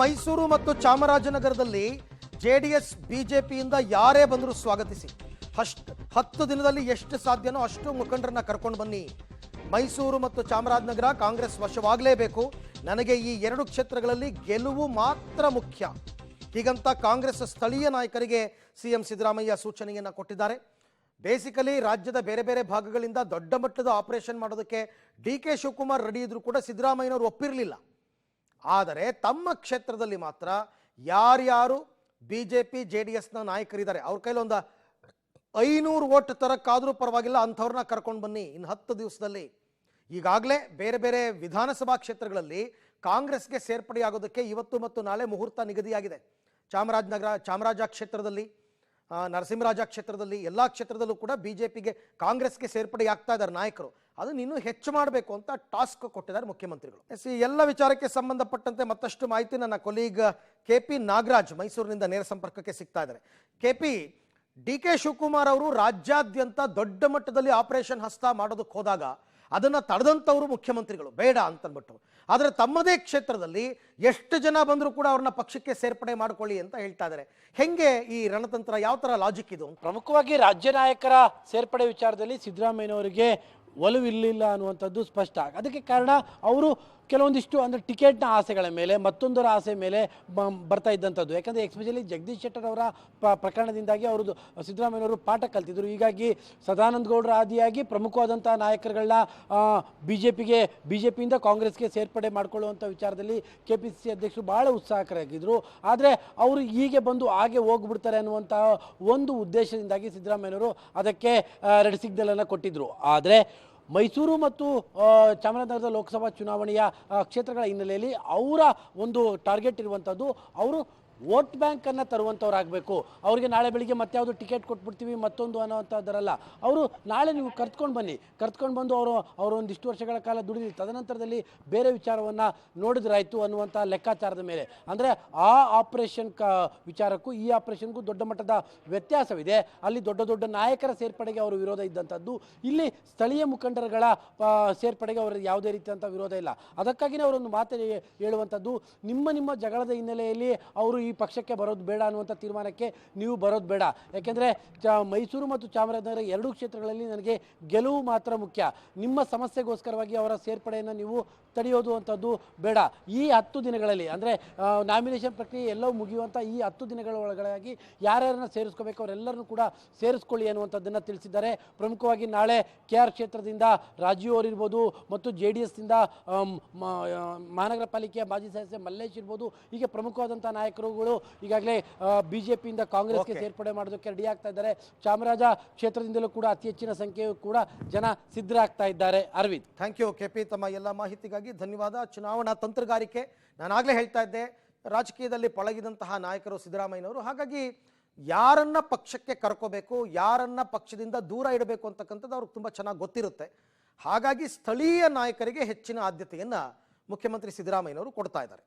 ಮೈಸೂರು ಮತ್ತು ಚಾಮರಾಜನಗರದಲ್ಲಿ ಜೆಡಿಎಸ್ ಬಿಜೆಪಿಯಿಂದ ಯಾರೇ ಬಂದರೂ ಸ್ವಾಗತಿಸಿ 10 ದಿನದಲ್ಲಿ ಎಷ್ಟು ಸಾಧ್ಯನೋ ಅಷ್ಟು ಮುಖಂಡರನ್ನ ಕರ್ಕೊಂಡು ಬನ್ನಿ. ಮೈಸೂರು ಮತ್ತು ಚಾಮರಾಜನಗರ ಕಾಂಗ್ರೆಸ್ ವಶವಾಗಲೇಬೇಕು. ನನಗೆ ಈ 2 ಕ್ಷೇತ್ರಗಳಲ್ಲಿ ಗೆಲುವು ಮಾತ್ರ ಮುಖ್ಯ. ಹೀಗಂತ ಕಾಂಗ್ರೆಸ್ ಸ್ಥಳೀಯ ನಾಯಕರಿಗೆ ಸಿಎಂ ಸಿದ್ದರಾಮಯ್ಯ ಸೂಚನೆಯನ್ನು ಕೊಟ್ಟಿದ್ದಾರೆ. ಬೇಸಿಕಲಿ ರಾಜ್ಯದ ಬೇರೆ ಬೇರೆ ಭಾಗಗಳಿಂದ ದೊಡ್ಡ ಮಟ್ಟದ ಆಪರೇಷನ್ ಮಾಡೋದಕ್ಕೆ ಡಿ.ಕೆ. ಶಿವಕುಮಾರ್ ರೆಡಿ ಇದ್ರು ಕೂಡ ಸಿದ್ದರಾಮಯ್ಯನವರು ಒಪ್ಪಿರಲಿಲ್ಲ. ಆದರೆ ತಮ್ಮ ಕ್ಷೇತ್ರದಲ್ಲಿ ಮಾತ್ರ ಯಾರ್ಯಾರು ಬಿಜೆಪಿ ಜೆಡಿಎಸ್ನ ನಾಯಕರಿದ್ದಾರೆ ಅವ್ರ ಕೈಲಿ ಒಂದು 500 ಓಟ್ ತರಕ್ಕಾದರೂ ಪರವಾಗಿಲ್ಲ, ಅಂಥವ್ರನ್ನ ಕರ್ಕೊಂಡು ಬನ್ನಿ. ಇನ್ನು 10 ದಿವಸದಲ್ಲಿ ಈಗಾಗಲೇ ಬೇರೆ ಬೇರೆ ವಿಧಾನಸಭಾ ಕ್ಷೇತ್ರಗಳಲ್ಲಿ ಕಾಂಗ್ರೆಸ್ಗೆ ಸೇರ್ಪಡೆಯಾಗೋದಕ್ಕೆ ಇವತ್ತು ಮತ್ತು ನಾಳೆ ಮುಹೂರ್ತ ನಿಗದಿಯಾಗಿದೆ. ಚಾಮರಾಜ ಕ್ಷೇತ್ರದಲ್ಲಿ, ನರಸಿಂಹರಾಜ ಕ್ಷೇತ್ರದಲ್ಲಿ, ಎಲ್ಲ ಕ್ಷೇತ್ರದಲ್ಲೂ ಕೂಡ ಬಿಜೆಪಿಗೆ ಕಾಂಗ್ರೆಸ್ಗೆ ಸೇರ್ಪಡೆಯಾಗ್ತಾ ಇದ್ದಾರೆ ನಾಯಕರು. ಅದನ್ನು ಇನ್ನೂ ಹೆಚ್ಚು ಮಾಡಬೇಕು ಅಂತ ಟಾಸ್ಕ್ ಕೊಟ್ಟಿದ್ದಾರೆ ಮುಖ್ಯಮಂತ್ರಿಗಳು. ಈ ಎಲ್ಲ ವಿಚಾರಕ್ಕೆ ಸಂಬಂಧಪಟ್ಟಂತೆ ಮತ್ತಷ್ಟು ಮಾಹಿತಿ ನನ್ನ ಕೊಲೀಗ್ KP ನಾಗರಾಜ್ ಮೈಸೂರಿನಿಂದ ನೇರ ಸಂಪರ್ಕಕ್ಕೆ ಸಿಗ್ತಾ ಇದ್ದಾರೆ. KP, ಡಿ.ಕೆ. ಶಿವಕುಮಾರ್ ಅವರು ರಾಜ್ಯಾದ್ಯಂತ ದೊಡ್ಡ ಮಟ್ಟದಲ್ಲಿ ಆಪರೇಷನ್ ಹಸ್ತ ಮಾಡೋದಕ್ಕೆ ಹೋದಾಗ ಅದನ್ನು ತಡೆದಂಥವರು ಮುಖ್ಯಮಂತ್ರಿಗಳು, ಬೇಡ ಅಂತಂದ್ಬಿಟ್ಟು. ಆದರೆ ತಮ್ಮದೇ ಕ್ಷೇತ್ರದಲ್ಲಿ ಎಷ್ಟು ಜನ ಬಂದರೂ ಕೂಡ ಅವ್ರನ್ನ ಪಕ್ಷಕ್ಕೆ ಸೇರ್ಪಡೆ ಮಾಡ್ಕೊಳ್ಳಿ ಅಂತ ಹೇಳ್ತಾ ಇದ್ದಾರೆ. ಹೆಂಗೆ ಈ ರಣತಂತ್ರ, ಯಾವ ಥರ ಲಾಜಿಕ್ ಇದು? ಪ್ರಮುಖವಾಗಿ ರಾಜ್ಯ ನಾಯಕರ ಸೇರ್ಪಡೆ ವಿಚಾರದಲ್ಲಿ ಸಿದ್ದರಾಮಯ್ಯನವರಿಗೆ ಒಲವಿರಲಿಲ್ಲ ಅನ್ನುವಂಥದ್ದು ಸ್ಪಷ್ಟ. ಅದಕ್ಕೆ ಕಾರಣ ಅವರು ಕೆಲವೊಂದಿಷ್ಟು ಅಂದರೆ ಟಿಕೆಟ್ನ ಆಸೆಗಳ ಮೇಲೆ, ಮತ್ತೊಂದರ ಆಸೆ ಮೇಲೆ ಬರ್ತಾ ಇದ್ದಂಥದ್ದು. ಯಾಕಂದರೆ ಎಸ್ಪೆಷಲಿ ಜಗದೀಶ್ ಶೆಟ್ಟರ್ ಅವರ ಪ್ರಕರಣದಿಂದಾಗಿ ಅವರು ಸಿದ್ದರಾಮಯ್ಯನವರು ಪಾಠ ಕಲ್ತಿದ್ರು. ಹೀಗಾಗಿ ಸದಾನಂದ ಗೌಡರ ಆದಿಯಾಗಿ ಪ್ರಮುಖವಾದಂಥ ನಾಯಕರುಗಳನ್ನ ಬಿಜೆಪಿಯಿಂದ ಕಾಂಗ್ರೆಸ್ಗೆ ಸೇರ್ಪಡೆ ಮಾಡಿಕೊಳ್ಳುವಂಥ ವಿಚಾರದಲ್ಲಿ KPCC ಅಧ್ಯಕ್ಷರು ಭಾಳ ಉತ್ಸಾಹಕರಾಗಿದ್ದರು. ಆದರೆ ಅವರು ಹೀಗೆ ಬಂದು ಹಾಗೆ ಹೋಗ್ಬಿಡ್ತಾರೆ ಅನ್ನುವಂಥ ಒಂದು ಉದ್ದೇಶದಿಂದಾಗಿ ಸಿದ್ದರಾಮಯ್ಯನವರು ಅದಕ್ಕೆ ರೆಡ್ ಸಿಗ್ನಲನ್ನು ಕೊಟ್ಟಿದ್ದರು. ಆದರೆ ಮೈಸೂರು ಮತ್ತು ಚಾಮರಾಜನಗರದ ಲೋಕಸಭಾ ಚುನಾವಣೆಯ ಕ್ಷೇತ್ರಗಳ ಹಿನ್ನೆಲೆಯಲ್ಲಿ ಅವರ ಒಂದು ಟಾರ್ಗೆಟ್ ಇರುವಂಥದ್ದು ಅವರು ವೋಟ್ ಬ್ಯಾಂಕನ್ನು ತರುವಂಥವ್ರಾಗಬೇಕು. ಅವರಿಗೆ ನಾಳೆ ಬೆಳಿಗ್ಗೆ ಮತ್ಯಾವುದು ಟಿಕೆಟ್ ಕೊಟ್ಬಿಡ್ತೀವಿ ಮತ್ತೊಂದು ಅನ್ನೋವಂಥದ್ದರಲ್ಲ. ಅವರು ನಾಳೆ ನೀವು ಕರ್ತ್ಕೊಂಡು ಬಂದು ಅವರು ಒಂದಿಷ್ಟು ವರ್ಷಗಳ ಕಾಲ ದುಡಿದು ತದನಂತರದಲ್ಲಿ ಬೇರೆ ವಿಚಾರವನ್ನು ನೋಡಿದ್ರಾಯ್ತು ಅನ್ನುವಂಥ ಲೆಕ್ಕಾಚಾರದ ಮೇಲೆ. ಅಂದರೆ ಆ ಆಪರೇಷನ್ ವಿಚಾರಕ್ಕೂ ಈ ಆಪರೇಷನ್ಗೂ ದೊಡ್ಡ ಮಟ್ಟದ ವ್ಯತ್ಯಾಸವಿದೆ. ಅಲ್ಲಿ ದೊಡ್ಡ ನಾಯಕರ ಸೇರ್ಪಡೆಗೆ ಅವರು ವಿರೋಧ ಇದ್ದಂಥದ್ದು. ಇಲ್ಲಿ ಸ್ಥಳೀಯ ಮುಖಂಡರುಗಳ ಸೇರ್ಪಡೆಗೆ ಅವರ ಯಾವುದೇ ರೀತಿಯಂಥ ವಿರೋಧ ಇಲ್ಲ. ಅದಕ್ಕಾಗಿಯೇ ಅವರೊಂದು ಮಾತು ಹೇಳುವಂಥದ್ದು, ನಿಮ್ಮ ಜಗಳದ ಹಿನ್ನೆಲೆಯಲ್ಲಿ ಅವರು ಈ ಪಕ್ಷಕ್ಕೆ ಬರೋದು ಬೇಡ ಅನ್ನುವಂಥ ತೀರ್ಮಾನಕ್ಕೆ ನೀವು ಬರೋದು ಬೇಡ. ಯಾಕೆಂದರೆ ಮೈಸೂರು ಮತ್ತು ಚಾಮರಾಜನಗರ 2 ಕ್ಷೇತ್ರಗಳಲ್ಲಿ ನನಗೆ ಗೆಲುವು ಮಾತ್ರ ಮುಖ್ಯ. ನಿಮ್ಮ ಸಮಸ್ಯೆಗೋಸ್ಕರವಾಗಿ ಅವರ ಸೇರ್ಪಡೆಯನ್ನು ನೀವು ತಡೆಯೋದು ಅಂಥದ್ದು ಬೇಡ. ಈ 10 ದಿನಗಳಲ್ಲಿ ಅಂದರೆ ನಾಮಿನೇಷನ್ ಪ್ರಕ್ರಿಯೆ ಎಲ್ಲವೂ ಮುಗಿಯುವಂಥ ಈ 10 ದಿನಗಳ ಒಳಗಾಗಿ ಯಾರ್ಯಾರನ್ನ ಸೇರಿಸ್ಕೋಬೇಕು ಅವರೆಲ್ಲರನ್ನೂ ಕೂಡ ಸೇರಿಸ್ಕೊಳ್ಳಿ ಅನ್ನುವಂಥದ್ದನ್ನು ತಿಳಿಸಿದ್ದಾರೆ. ಪ್ರಮುಖವಾಗಿ ನಾಳೆ KR ಕ್ಷೇತ್ರದಿಂದ ರಾಜೀವ್ ಅವರಿರ್ಬೋದು ಮತ್ತು JDSನಿಂದ ಮಹಾನಗರ ಪಾಲಿಕೆಯ ಮಾಜಿ ಸದಸ್ಯ ಮಲ್ಲೇಶ್ ಇರ್ಬೋದು, ಹೀಗೆ ಪ್ರಮುಖವಾದಂಥ ನಾಯಕರುಗಳು ಈಗಾಗಲೇ ಬಿಜೆಪಿಯಿಂದ ಕಾಂಗ್ರೆಸ್ಗೆ ಸೇರ್ಪಡೆ ಮಾಡೋದಕ್ಕೆ ರೆಡಿ ಆಗ್ತಾ ಇದ್ದಾರೆ. ಚಾಮರಾಜ ಕ್ಷೇತ್ರದಿಂದಲೂ ಕೂಡ ಅತಿ ಹೆಚ್ಚಿನ ಸಂಖ್ಯೆಯೂ ಕೂಡ ಜನ ಸಿದ್ಧರಾಗ್ತಾ ಇದ್ದಾರೆ. ಅರವಿಂದ್, ಥ್ಯಾಂಕ್ ಯು KP, ತಮ್ಮ ಎಲ್ಲ ಮಾಹಿತಿಗಾಗಿ ಧನ್ಯವಾದ. ಚುನಾವಣಾ ತಂತ್ರಗಾರಿಕೆ, ನಾನಾಗಲೇ ಹೇಳ್ತಾ ಇದ್ದೆ, ರಾಜಕೀಯದಲ್ಲಿ ಪಳಗಿದಂತಹ ನಾಯಕರು ಸಿದ್ದರಾಮಯ್ಯನವರು. ಹಾಗಾಗಿ ಯಾರನ್ನ ಪಕ್ಷಕ್ಕೆ ಕರ್ಕೋಬೇಕು, ಯಾರನ್ನ ಪಕ್ಷದಿಂದ ದೂರ ಇಡಬೇಕು ಅಂತಕ್ಕಂಥದ್ದು ಅವ್ರಿಗೆ ತುಂಬ ಚೆನ್ನಾಗಿ ಗೊತ್ತಿರುತ್ತೆ. ಹಾಗಾಗಿ ಸ್ಥಳೀಯ ನಾಯಕರಿಗೆ ಹೆಚ್ಚಿನ ಆದ್ಯತೆಯನ್ನು ಮುಖ್ಯಮಂತ್ರಿ ಸಿದ್ದರಾಮಯ್ಯನವರು ಕೊಡ್ತಾ ಇದ್ದಾರೆ.